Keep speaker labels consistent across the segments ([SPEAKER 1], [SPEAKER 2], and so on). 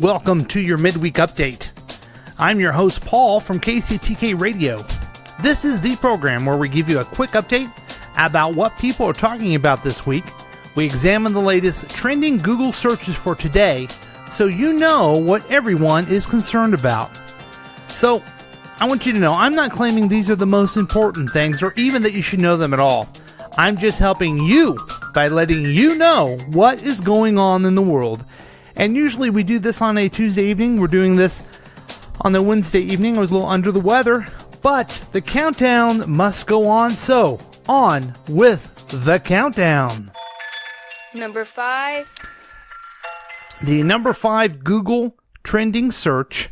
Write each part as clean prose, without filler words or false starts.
[SPEAKER 1] Welcome to your midweek update. I'm your host, Paul, from KCTK Radio. This is the program where we give you a quick update about what people are talking about this week. We examine the latest trending Google searches for today so you know what everyone is concerned about. So, I want you to know I'm not claiming these are the most important things or even that you should know them at all. I'm just helping you by letting you know what is going on in the world. And usually we do this on a Tuesday evening. We're doing this on the Wednesday evening. I was a little under the weather, but the countdown must go on. So, on with the countdown.
[SPEAKER 2] Number 5.
[SPEAKER 1] The number 5 Google trending search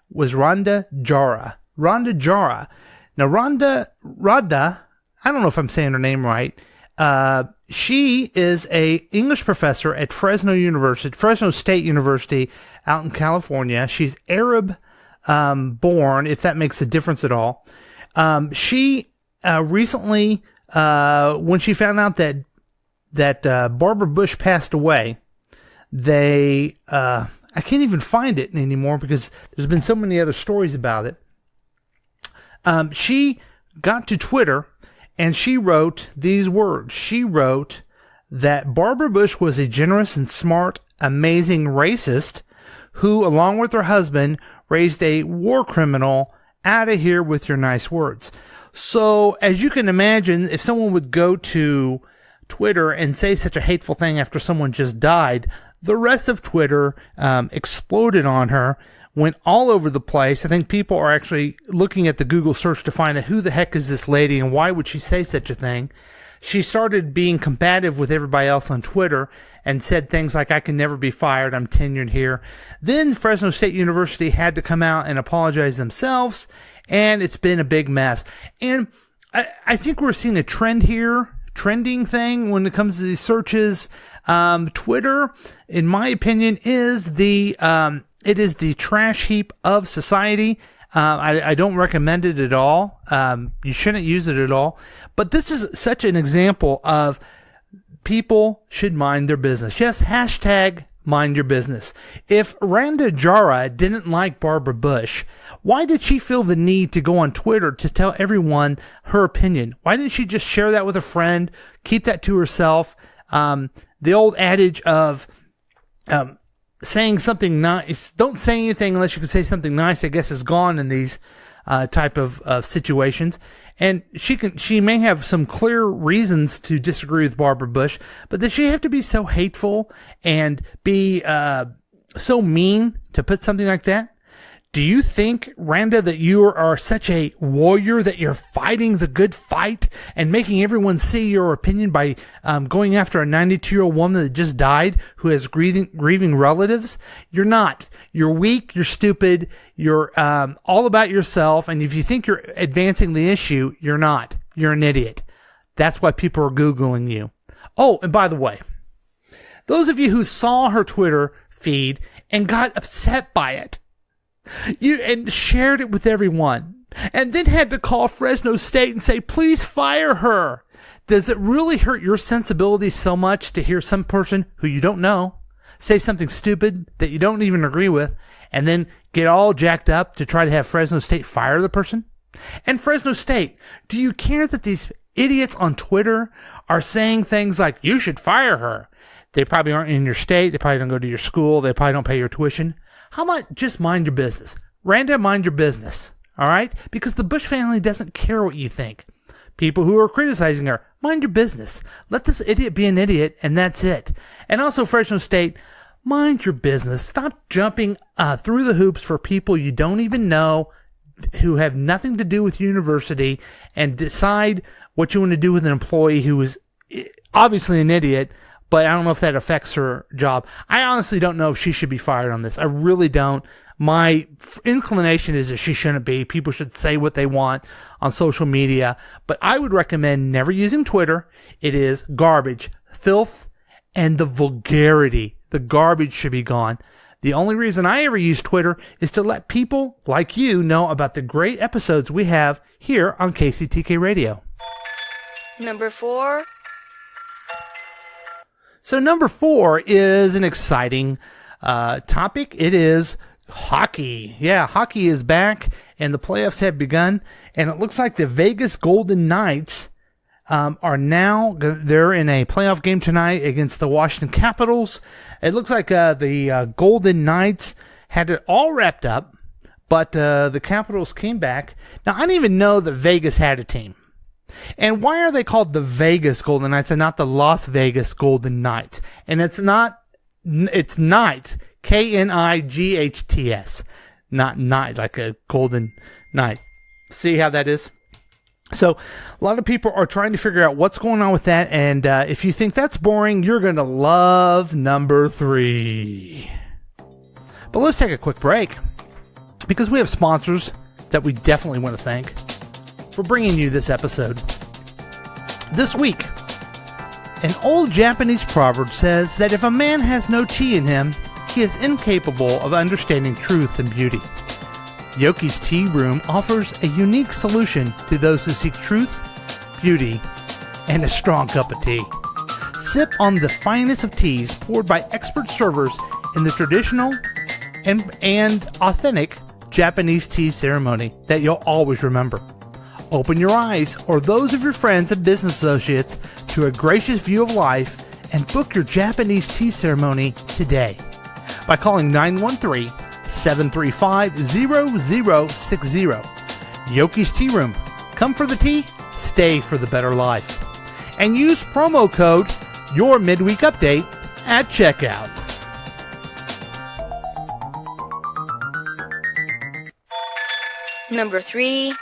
[SPEAKER 1] was Rhonda Jara. Rhonda Jara. Now, Rhonda, I don't know if I'm saying her name right. She is a English professor at Fresno State University out in California. She's Arab born, if that makes a difference at all. She recently, when she found out that Barbara Bush passed away, I can't even find it anymore because there's been so many other stories about it. She got to Twitter and she wrote these words. She wrote that Barbara Bush was a generous and smart, amazing racist who, along with her husband, raised a war criminal. Out of here with your nice words. So, as you can imagine, if someone would go to Twitter and say such a hateful thing after someone just died, the rest of Twitter exploded on her, went all over the place. I think people are actually looking at the Google search to find out who the heck is this lady and why would she say such a thing. She started being combative with everybody else on Twitter and said things like, I can never be fired, I'm tenured here. Then Fresno State University had to come out and apologize themselves, and it's been a big mess. And I think we're seeing a trend here, trending thing when it comes to these searches. Twitter, in my opinion, is the trash heap of society. I don't recommend it at all. You shouldn't use it at all. But this is such an example of people should mind their business. Yes, hashtag mind your business. If Rhonda Jara didn't like Barbara Bush, why did she feel the need to go on Twitter to tell everyone her opinion? Why didn't she just share that with a friend, keep that to herself? The old adage of saying something nice, don't say anything unless you can say something nice, I guess, is gone in these type of situations. And she may have some clear reasons to disagree with Barbara Bush, but does she have to be so hateful and be so mean to put something like that? Do you think, Rhonda, that you are such a warrior that you're fighting the good fight and making everyone see your opinion by going after a 92-year-old woman that just died who has grieving relatives? You're not. You're weak. You're stupid. You're all about yourself. And if you think you're advancing the issue, you're not. You're an idiot. That's why people are Googling you. Oh, and by the way, those of you who saw her Twitter feed and got upset by it, and shared it with everyone, and then had to call Fresno State and say, please fire her. Does it really hurt your sensibilities so much to hear some person who you don't know say something stupid that you don't even agree with, and then get all jacked up to try to have Fresno State fire the person? And Fresno State, do you care that these idiots on Twitter are saying things like, you should fire her? They probably aren't in your state. They probably don't go to your school. They probably don't pay your tuition. How about just mind your business? Rhonda, mind your business. All right? Because the Bush family doesn't care what you think. People who are criticizing her, mind your business. Let this idiot be an idiot, and that's it. And also, Fresno State, mind your business. Stop jumping through the hoops for people you don't even know, who have nothing to do with university, and decide what you want to do with an employee who is obviously an idiot, but I don't know if that affects her job. I honestly don't know if she should be fired on this. I really don't. My inclination is that she shouldn't be. People should say what they want on social media. But I would recommend never using Twitter. It is garbage, filth, and the vulgarity. The garbage should be gone. The only reason I ever use Twitter is to let people like you know about the great episodes we have here on KCTK Radio.
[SPEAKER 2] Number 4. So
[SPEAKER 1] number 4 is an exciting topic. It is hockey. Yeah, hockey is back, and the playoffs have begun, and it looks like the Vegas Golden Knights they're in a playoff game tonight against the Washington Capitals. It looks like the Golden Knights had it all wrapped up, but the Capitals came back. Now, I didn't even know that Vegas had a team. And why are they called the Vegas Golden Knights and not the Las Vegas Golden Knights? And it's Knights, K-N-I-G-H-T-S, not night, like a golden night. See how that is? So a lot of people are trying to figure out what's going on with that, and if you think that's boring, you're going to love number 3. But let's take a quick break, because we have sponsors that we definitely want to thank for bringing you this episode. This week, an old Japanese proverb says that if a man has no tea in him, he is incapable of understanding truth and beauty. Yoki's Tea Room offers a unique solution to those who seek truth, beauty, and a strong cup of tea. Sip on the finest of teas poured by expert servers in the traditional and authentic Japanese tea ceremony that you'll always remember. Open your eyes, or those of your friends and business associates, to a gracious view of life and book your Japanese tea ceremony today by calling 913-735-0060. Yoki's Tea Room. Come for the tea, stay for the better life. And use promo code YourMidWeekUpdate at checkout.
[SPEAKER 2] Number 3.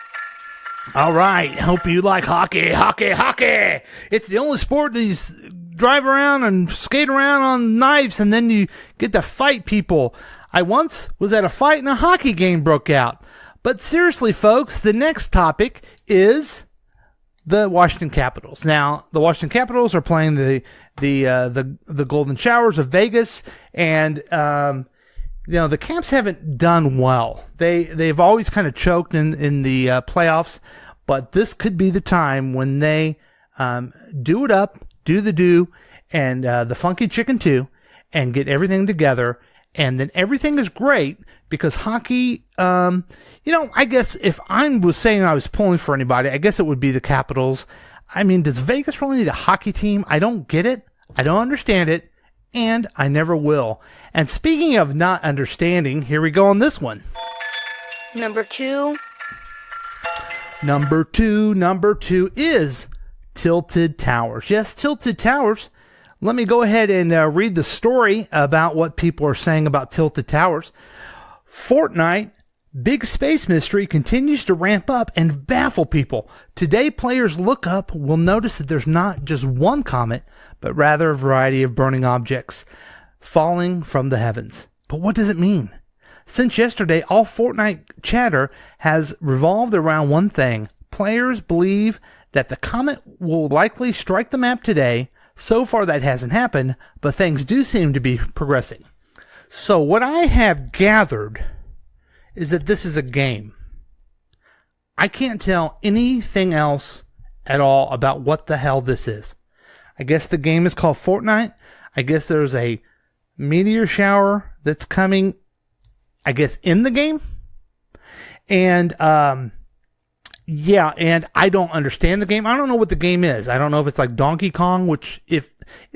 [SPEAKER 1] All right, hope you like hockey. It's the only sport that you drive around and skate around on knives, and then you get to fight people. I once was at a fight and a hockey game broke out. But seriously, folks, the next topic is the Washington Capitals. Now, the Washington Capitals are playing the Golden Showers of Vegas, and the Caps haven't done well. They've always kind of choked in the playoffs, but this could be the time when they do it up, do the do, and the funky chicken too, and get everything together, and then everything is great because hockey. I guess if I was saying I was pulling for anybody, I guess it would be the Capitals. I mean, does Vegas really need a hockey team? I don't get it. I don't understand it. And I never will. And speaking of not understanding, here we go on this one.
[SPEAKER 2] Number 2.
[SPEAKER 1] Number two is Tilted Towers. Yes, Tilted Towers. Let me go ahead and read the story about what people are saying about Tilted Towers. Fortnite, big space mystery continues to ramp up and baffle people. Today, players look up will notice that there's not just one comet, but rather a variety of burning objects falling from the heavens. But what does it mean? Since yesterday, all Fortnite chatter has revolved around one thing. Players believe that the comet will likely strike the map today. So far, that hasn't happened, but things do seem to be progressing. So what I have gathered is that this is a game. I can't tell anything else at all about what the hell this is. I guess the game is called Fortnite. I guess there's a meteor shower that's coming, I guess, in the game. And, and I don't understand the game. I don't know what the game is. I don't know if it's like Donkey Kong,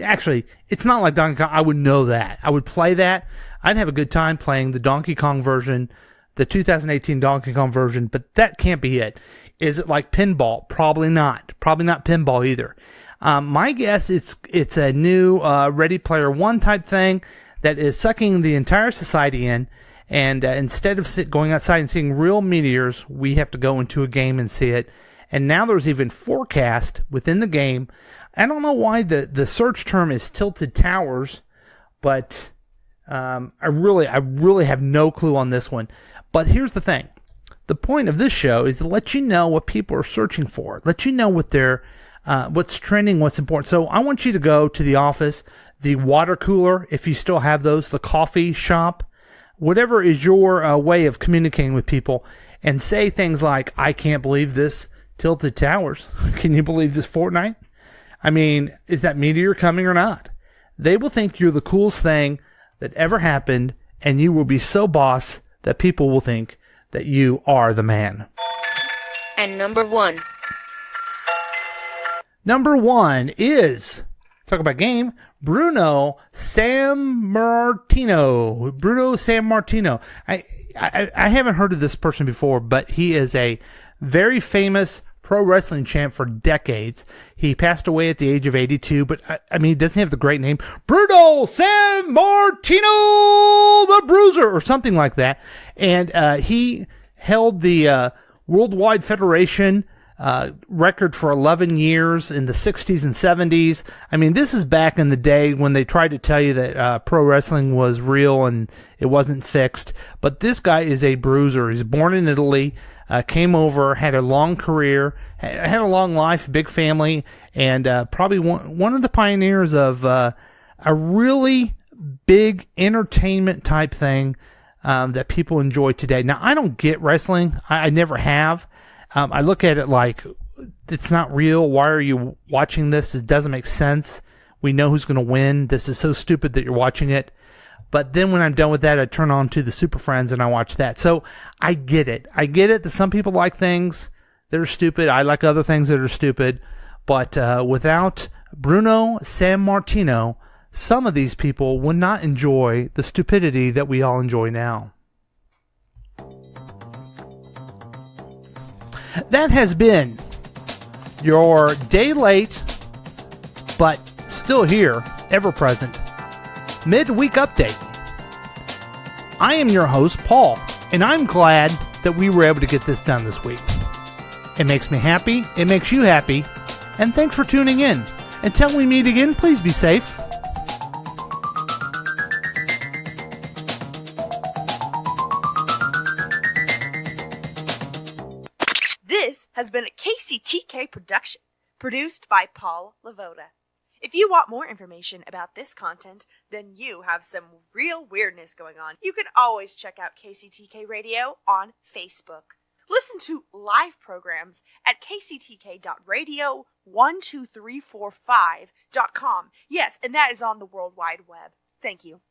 [SPEAKER 1] actually, it's not like Donkey Kong. I would know that. I would play that. I'd have a good time playing the Donkey Kong version, the 2018 Donkey Kong version, but that can't be it. Is it like pinball? Probably not. Probably not pinball either. My guess it's a new Ready Player One type thing that is sucking the entire society in, and instead of going outside and seeing real meteors, we have to go into a game and see it. And now there's even forecast within the game. I don't know why the search term is Tilted Towers, but I really have no clue on this one. But here's the thing. The point of this show is to let you know what people are searching for, let you know what what's trending, what's important. So I want you to go to the office, the water cooler, if you still have those, the coffee shop, whatever is your way of communicating with people, and say things like, I can't believe this Tilted Towers. Can you believe this Fortnite? I mean, is that meteor coming or not? They will think you're the coolest thing that ever happened, and you will be so boss that people will think that you are the man.
[SPEAKER 2] And number 1.
[SPEAKER 1] Number 1 is, talk about game, Bruno Sammartino. Bruno Sammartino. I haven't heard of this person before, but he is a very famous pro wrestling champ for decades. He passed away at the age of 82, but I mean, he doesn't have the great name. Bruno Sammartino the Bruiser, or something like that. And he held the Worldwide Federation record for 11 years in the 60s and 70s. I mean, this is back in the day when they tried to tell you that pro wrestling was real and it wasn't fixed. But this guy is a bruiser. He's born in Italy, came over, had a long career, had a long life, big family, and probably one of the pioneers of a really big entertainment type thing that people enjoy today. Now, I don't get wrestling. I never have. I look at it like, it's not real. Why are you watching this? It doesn't make sense. We know who's going to win. This is so stupid that you're watching it. But then when I'm done with that, I turn on to the Super Friends and I watch that. So I get it. I get it that some people like things that are stupid. I like other things that are stupid. But without Bruno Sammartino, some of these people would not enjoy the stupidity that we all enjoy now. That has been your day late, but still here, ever present, midweek update. I am your host, Paul, and I'm glad that we were able to get this done this week. It makes me happy, it makes you happy, and thanks for tuning in. Until we meet again, please be safe.
[SPEAKER 3] This has been a KCTK production, produced by Paul Lavoda. If you want more information about this content, then you have some real weirdness going on. You can always check out KCTK Radio on Facebook. Listen to live programs at kctk.radio12345.com. Yes, and that is on the World Wide Web. Thank you.